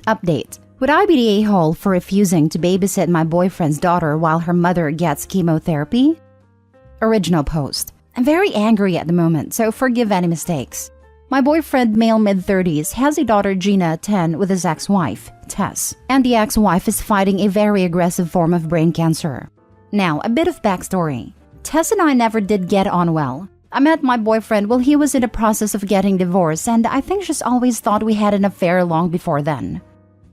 Update. Would I be the a-hole for refusing to babysit my boyfriend's daughter while her mother gets chemotherapy? Original post. I'm very angry at the moment, so forgive any mistakes. My boyfriend, male mid-30s, has a daughter, Gina, 10, with his ex-wife, Tess. And the ex-wife is fighting a very aggressive form of brain cancer. Now, a bit of backstory. Tess and I never did get on well. I met my boyfriend while he was in the process of getting divorced, and I think she's always thought we had an affair long before then.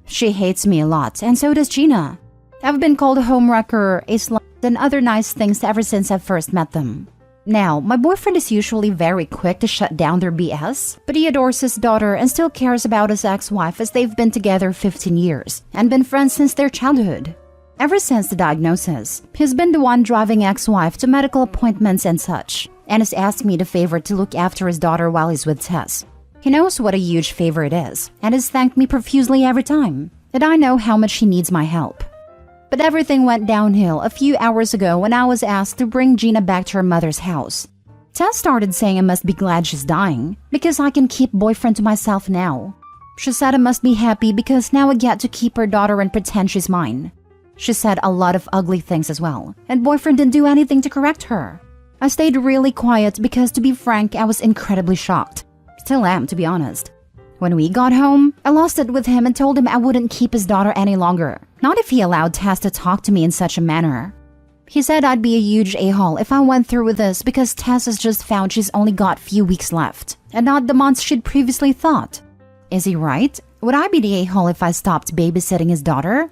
She hates me a lot, and so does Gina. I've been called a homewrecker, a slut, and other nice things ever since I first met them. Now, my boyfriend is usually very quick to shut down their BS, but he adores his daughter and still cares about his ex-wife as they've been together 15 years and been friends since their childhood. Ever since the diagnosis, he's been the one driving ex-wife to medical appointments and such, and has asked me the favor to look after his daughter while he's with Tess. He knows what a huge favor it is, and has thanked me profusely every time, and I know how much he needs my help. But everything went downhill a few hours ago when I was asked to bring Gina back to her mother's house. Tess started saying I must be glad she's dying, because I can keep boyfriend to myself now. She said I must be happy because now I get to keep her daughter and pretend she's mine. She said a lot of ugly things as well, and boyfriend didn't do anything to correct her. I stayed really quiet because, to be frank, I was incredibly shocked. Still am, to be honest. When we got home, I lost it with him and told him I wouldn't keep his daughter any longer. Not if he allowed Tess to talk to me in such a manner. He said I'd be a huge a-hole if I went through with this because Tess has just found she's only got few weeks left, and not the months she'd previously thought. Is he right? Would I be the a-hole if I stopped babysitting his daughter?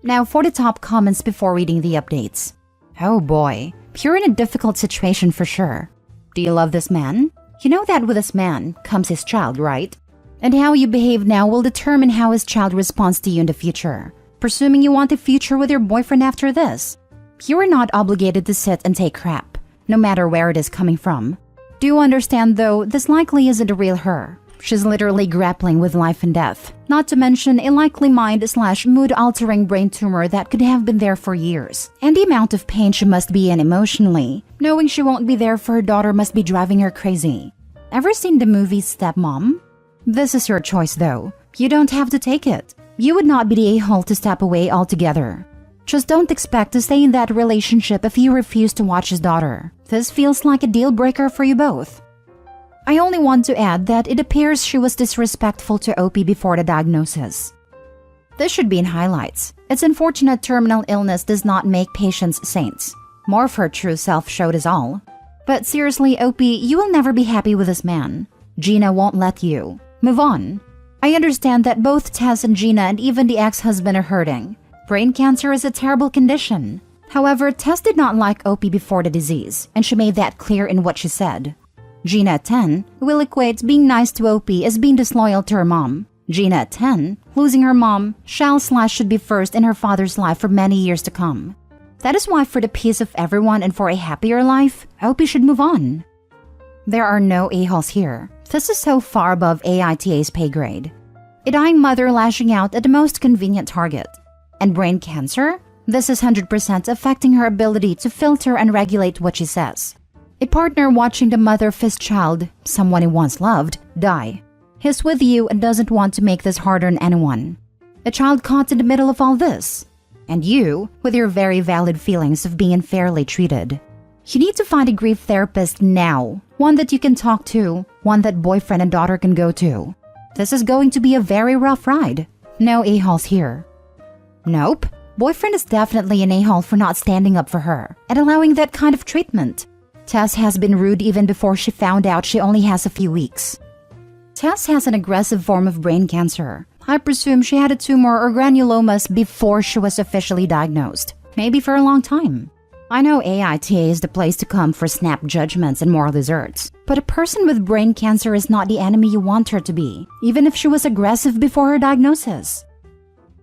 Now for the top comments before reading the updates. Oh boy, you're in a difficult situation for sure. Do you love this man? You know that with this man comes his child, right? And how you behave now will determine how his child responds to you in the future. Presuming you want a future with your boyfriend after this. You are not obligated to sit and take crap, no matter where it is coming from. Do you understand though, this likely isn't a real her. She's literally grappling with life and death, not to mention a likely mind/mood-altering brain tumor that could have been there for years. And the amount of pain she must be in emotionally, knowing she won't be there for her daughter must be driving her crazy. Ever seen the movie Stepmom? This is your choice though. You don't have to take it. You would not be the a-hole to step away altogether. Just don't expect to stay in that relationship if you refuse to watch his daughter. This feels like a deal breaker for you both. I only want to add that it appears she was disrespectful to Opie before the diagnosis. This should be in highlights. It's unfortunate terminal illness does not make patients saints. More of her true self showed us all. But seriously, Opie, you will never be happy with this man. Gina won't let you. Move on. I understand that both Tess and Gina and even the ex-husband are hurting. Brain cancer is a terrible condition. However, Tess did not like Opie before the disease, and she made that clear in what she said. Gina at 10 will equate being nice to Opie as being disloyal to her mom. Gina at 10, losing her mom, should be first in her father's life for many years to come. That is why for the peace of everyone and for a happier life, Opie should move on. There are no a-holes here. This is so far above AITA's pay grade. A dying mother lashing out at the most convenient target. And brain cancer? This is 100% affecting her ability to filter and regulate what she says. A partner watching the mother of his child, someone he once loved, die. He's with you and doesn't want to make this harder on anyone. A child caught in the middle of all this. And you, with your very valid feelings of being unfairly treated. You need to find a grief therapist now. One that you can talk to, one that boyfriend and daughter can go to. This is going to be a very rough ride. No a-holes here. Nope. Boyfriend is definitely an a-hole for not standing up for her and allowing that kind of treatment. Tess has been rude even before she found out she only has a few weeks. Tess has an aggressive form of brain cancer. I presume she had a tumor or granulomas before she was officially diagnosed. Maybe for a long time. I know AITA is the place to come for snap judgments and moral desserts, but a person with brain cancer is not the enemy you want her to be, even if she was aggressive before her diagnosis.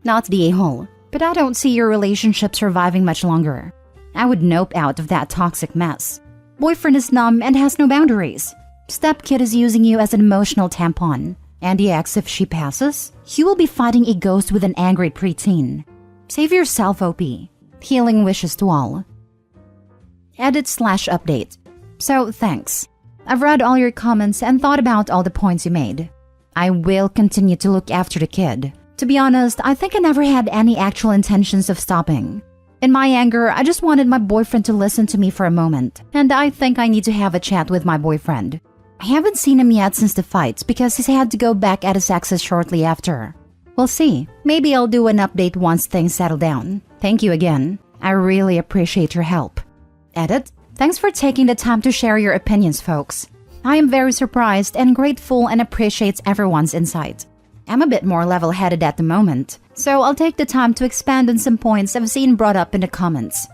Not the a-hole, but I don't see your relationship surviving much longer. I would nope out of that toxic mess. Boyfriend is numb and has no boundaries. Stepkid is using you as an emotional tampon. And the ex, if she passes, you will be fighting a ghost with an angry preteen. Save yourself, Opie. Healing wishes to all. Edit/update. So, thanks. I've read all your comments and thought about all the points you made. I will continue to look after the kid. To be honest, I think I never had any actual intentions of stopping. In my anger, I just wanted my boyfriend to listen to me for a moment, and I think I need to have a chat with my boyfriend. I haven't seen him yet since the fights because he's had to go back at his exes shortly after. We'll see. Maybe I'll do an update once things settle down. Thank you again. I really appreciate your help. Edit. Thanks for taking the time to share your opinions, folks. I am very surprised and grateful and appreciate everyone's insight. I'm a bit more level-headed at the moment, so I'll take the time to expand on some points I've seen brought up in the comments.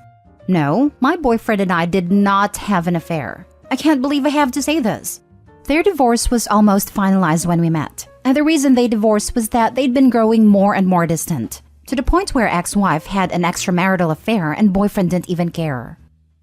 No, my boyfriend and I did not have an affair. I can't believe I have to say this. Their divorce was almost finalized when we met, and the reason they divorced was that they'd been growing more and more distant, to the point where ex-wife had an extramarital affair and boyfriend didn't even care.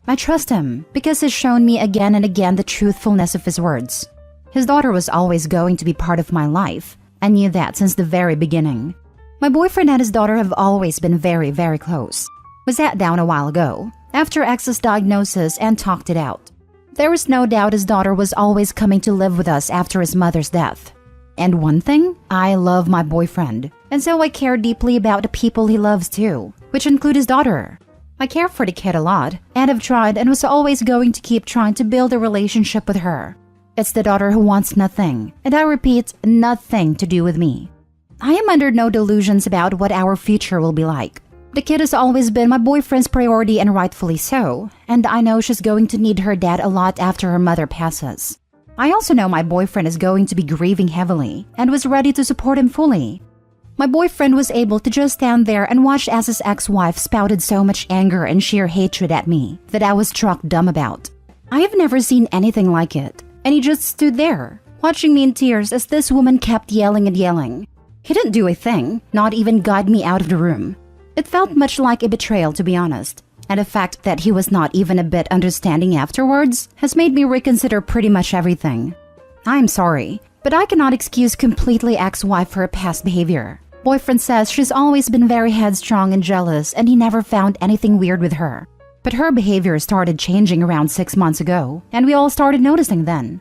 I trust him because he's shown me again and again the truthfulness of his words. His daughter was always going to be part of my life. I knew that since the very beginning. My boyfriend and his daughter have always been very, very close. We sat down a while ago, after ex's diagnosis, and talked it out. There was no doubt his daughter was always coming to live with us after his mother's death. And one thing, I love my boyfriend, and so I care deeply about the people he loves too, which include his daughter. I care for the kid a lot, and have tried and was always going to keep trying to build a relationship with her. It's the daughter who wants nothing, and I repeat, nothing to do with me. I am under no delusions about what our future will be like. The kid has always been my boyfriend's priority, and rightfully so, and I know she's going to need her dad a lot after her mother passes. I also know my boyfriend is going to be grieving heavily, and was ready to support him fully. My boyfriend was able to just stand there and watch as his ex-wife spouted so much anger and sheer hatred at me that I was struck dumb about. I have never seen anything like it, and he just stood there, watching me in tears as this woman kept yelling and yelling. He didn't do a thing, not even guide me out of the room. It felt much like a betrayal, to be honest, and the fact that he was not even a bit understanding afterwards has made me reconsider pretty much everything. I'm sorry, but I cannot excuse completely ex-wife for her past behavior. Boyfriend says she's always been very headstrong and jealous, and he never found anything weird with her. But her behavior started changing around 6 months ago, and we all started noticing then.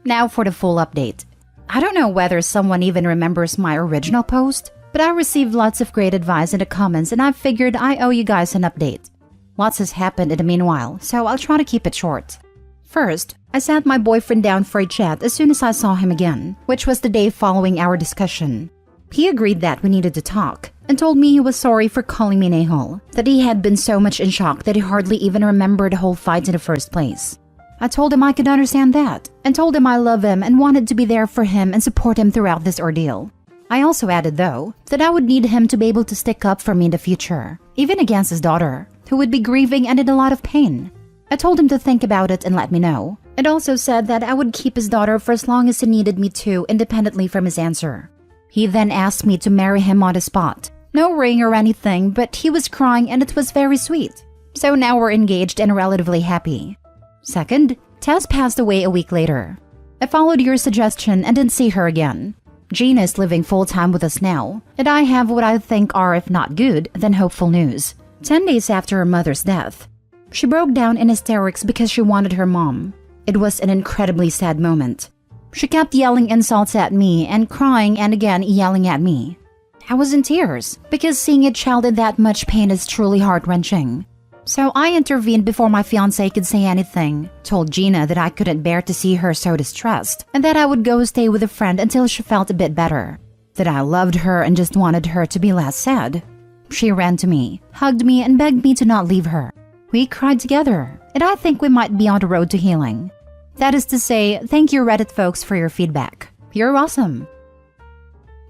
Now for the full update. I don't know whether someone even remembers my original post, but I received lots of great advice in the comments, and I figured I owe you guys an update. Lots has happened in the meanwhile, so I'll try to keep it short. First, I sat my boyfriend down for a chat as soon as I saw him again, which was the day following our discussion. He agreed that we needed to talk, and told me he was sorry for calling me an a-hole, that he had been so much in shock that he hardly even remembered the whole fight in the first place. I told him I could understand that, and told him I love him and wanted to be there for him and support him throughout this ordeal. I also added, though, that I would need him to be able to stick up for me in the future, even against his daughter, who would be grieving and in a lot of pain. I told him to think about it and let me know, and also said that I would keep his daughter for as long as he needed me to, independently from his answer. He then asked me to marry him on the spot. No ring or anything, but he was crying and it was very sweet. So now we're engaged and relatively happy. Second, Tess passed away a week later. I followed your suggestion and didn't see her again. Gina is living full-time with us now, and I have what I think are, if not good, then hopeful news. 10 days after her mother's death, she broke down in hysterics because she wanted her mom. It was an incredibly sad moment. She kept yelling insults at me and crying and again yelling at me. I was in tears because seeing a child in that much pain is truly heart-wrenching. So I intervened before my fiancé could say anything, told Gina that I couldn't bear to see her so distressed and that I would go stay with a friend until she felt a bit better, that I loved her and just wanted her to be less sad. She ran to me, hugged me, and begged me to not leave her. We cried together, and I think we might be on the road to healing. That is to say, thank you Reddit folks for your feedback. You're awesome.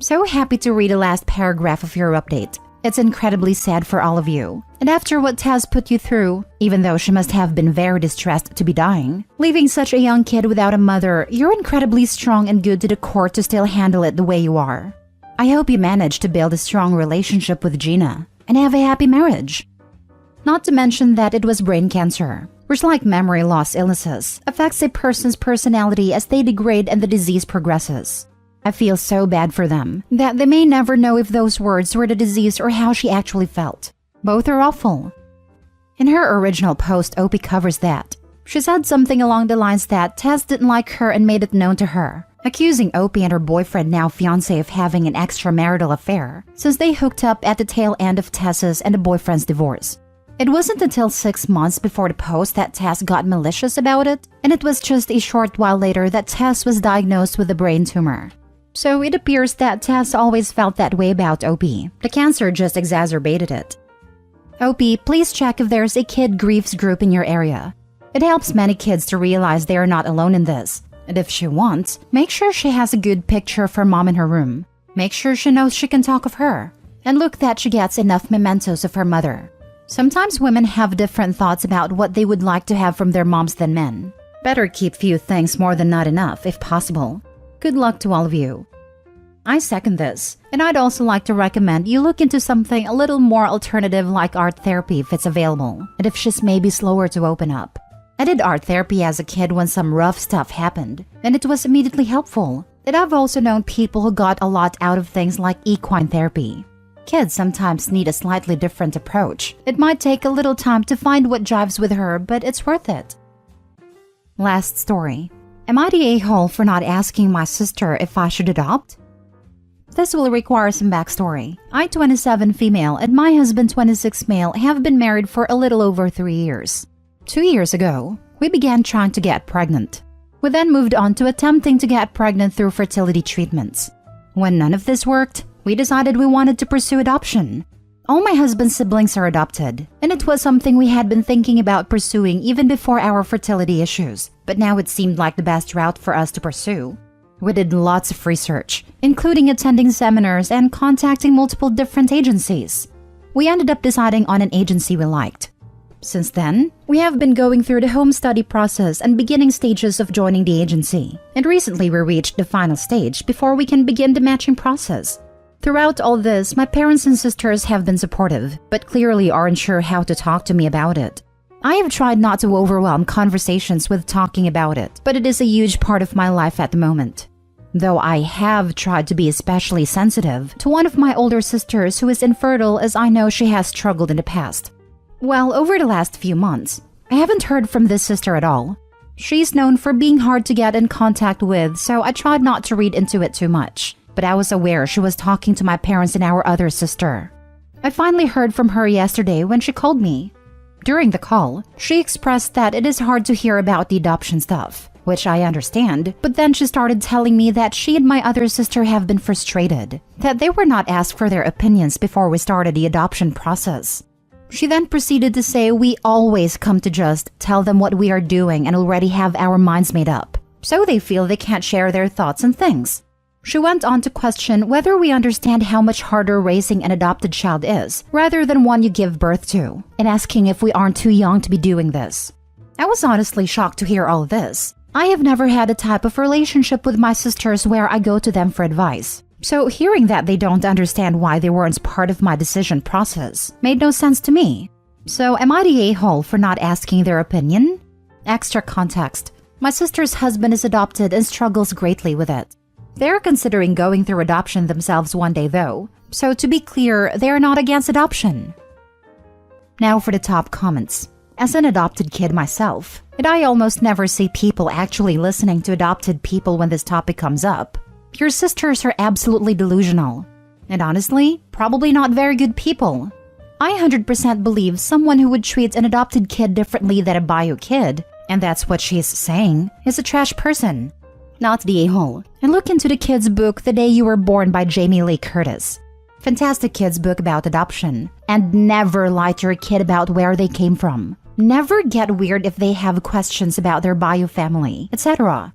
So happy to read the last paragraph of your update. It's incredibly sad for all of you. And after what Taz put you through, even though she must have been very distressed to be dying, leaving such a young kid without a mother, you're incredibly strong and good to the core to still handle it the way you are. I hope you manage to build a strong relationship with Gina and have a happy marriage. Not to mention that it was brain cancer, which, like memory loss illnesses, affects a person's personality as they degrade and the disease progresses. I feel so bad for them that they may never know if those words were the disease or how she actually felt. Both are awful. In her original post, Opie covers that. She said something along the lines that Tess didn't like her and made it known to her. accusing Opie and her boyfriend, now fiancé, of having an extramarital affair since they hooked up at the tail end of Tess's and the boyfriend's divorce. It wasn't until 6 months before the post that Tess got malicious about it, and it was just a short while later that Tess was diagnosed with a brain tumor. So it appears that Tess always felt that way about Opie. The cancer just exacerbated it. Opie, please check if there's a kid griefs group in your area. It helps many kids to realize they are not alone in this. And if she wants, make sure she has a good picture of her mom in her room. Make sure she knows she can talk of her. And look that she gets enough mementos of her mother. Sometimes women have different thoughts about what they would like to have from their moms than men. Better keep few things more than not enough, if possible. Good luck to all of you. I second this, and I'd also like to recommend you look into something a little more alternative like art therapy if it's available, and if she's maybe slower to open up. I did art therapy as a kid when some rough stuff happened, and it was immediately helpful. And I've also known people who got a lot out of things like equine therapy. Kids sometimes need a slightly different approach. It might take a little time to find what jives with her, but it's worth it. Last story. Am I the a-hole for not asking my sister if I should adopt? This will require some backstory. I, 27 female, and my husband, 26 male, have been married for a little over 3 years. 2 years ago, we began trying to get pregnant. We then moved on to attempting to get pregnant through fertility treatments. When none of this worked, we decided we wanted to pursue adoption. All my husband's siblings are adopted, and it was something we had been thinking about pursuing even before our fertility issues, but now it seemed like the best route for us to pursue. We did lots of research, including attending seminars and contacting multiple different agencies. We ended up deciding on an agency we liked. Since then, we have been going through the home study process and beginning stages of joining the agency, and recently we reached the final stage before we can begin the matching process. Throughout all this, my parents and sisters have been supportive, but clearly aren't sure how to talk to me about it. I have tried not to overwhelm conversations with talking about it, but it is a huge part of my life at the moment. Though I have tried to be especially sensitive to one of my older sisters who is infertile, as I know she has struggled in the past. Well, over the last few months, I haven't heard from this sister at all. She's known for being hard to get in contact with, so I tried not to read into it too much. But I was aware she was talking to my parents and our other sister. I finally heard from her yesterday when she called me. During the call, she expressed that it is hard to hear about the adoption stuff, which I understand, but then she started telling me that she and my other sister have been frustrated, that they were not asked for their opinions before we started the adoption process. She then proceeded to say we always come to just tell them what we are doing and already have our minds made up, so they feel they can't share their thoughts and things. She went on to question whether we understand how much harder raising an adopted child is, rather than one you give birth to, and asking if we aren't too young to be doing this. I was honestly shocked to hear all this. I have never had a type of relationship with my sisters where I go to them for advice. So hearing that they don't understand why they weren't part of my decision process made no sense to me. So am I the a-hole for not asking their opinion? Extra context. My sister's husband is adopted and struggles greatly with it. They're considering going through adoption themselves one day though, so to be clear, they are not against adoption. Now for the top comments. As an adopted kid myself, and I almost never see people actually listening to adopted people when this topic comes up, your sisters are absolutely delusional. And honestly, probably not very good people. I 100% believe someone who would treat an adopted kid differently than a bio kid, and that's what she's saying, is a trash person. Not the a-hole. And look into the kid's book The Day You Were Born by Jamie Lee Curtis. Fantastic kid's book about adoption. And never lie to your kid about where they came from. Never get weird if they have questions about their bio family, etc.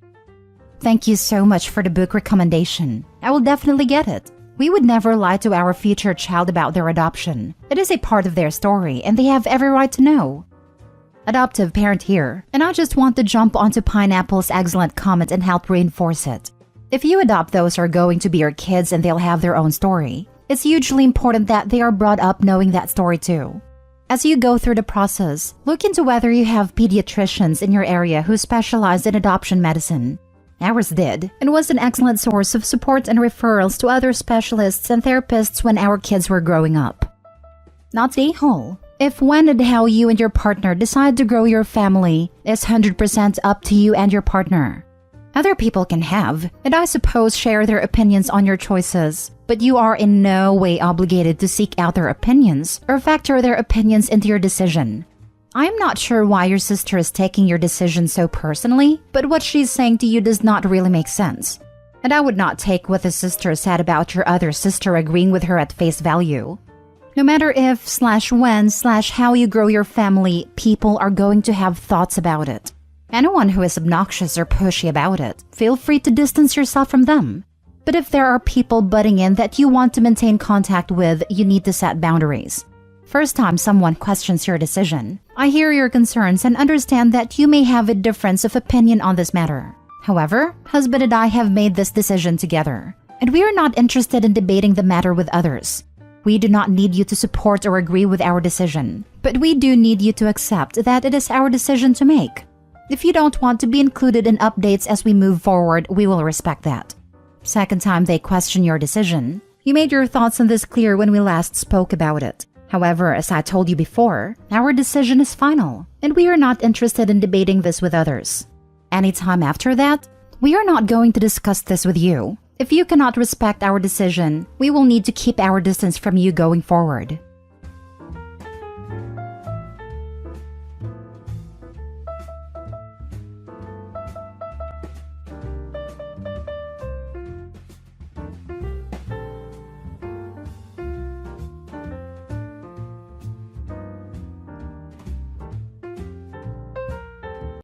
Thank you so much for the book recommendation. I will definitely get it. We would never lie to our future child about their adoption. It is a part of their story, and they have every right to know. Adoptive parent here, and I just want to jump onto Pineapple's excellent comment and help reinforce it. If you adopt those who are going to be your kids and they'll have their own story, it's hugely important that they are brought up knowing that story too. As you go through the process, look into whether you have pediatricians in your area who specialize in adoption medicine. Ours did, and was an excellent source of support and referrals to other specialists and therapists when our kids were growing up. Not the a-hole. If, when, and how you and your partner decide to grow your family is 100% up to you and your partner. Other people can have, and I suppose share their opinions on your choices, but you are in no way obligated to seek out their opinions or factor their opinions into your decision. I am not sure why your sister is taking your decision so personally, but what she's saying to you does not really make sense. And I would not take what the sister said about your other sister agreeing with her at face value. No matter if/when/how you grow your family, people are going to have thoughts about it. Anyone who is obnoxious or pushy about it, feel free to distance yourself from them. But if there are people butting in that you want to maintain contact with, you need to set boundaries. First time someone questions your decision, I hear your concerns and understand that you may have a difference of opinion on this matter. However, husband and I have made this decision together, and we are not interested in debating the matter with others. We do not need you to support or agree with our decision, but we do need you to accept that it is our decision to make. If you don't want to be included in updates as we move forward, we will respect that. Second time they question your decision, you made your thoughts on this clear when we last spoke about it. However, as I told you before, our decision is final, and we are not interested in debating this with others. Anytime after that, we are not going to discuss this with you. If you cannot respect our decision, we will need to keep our distance from you going forward.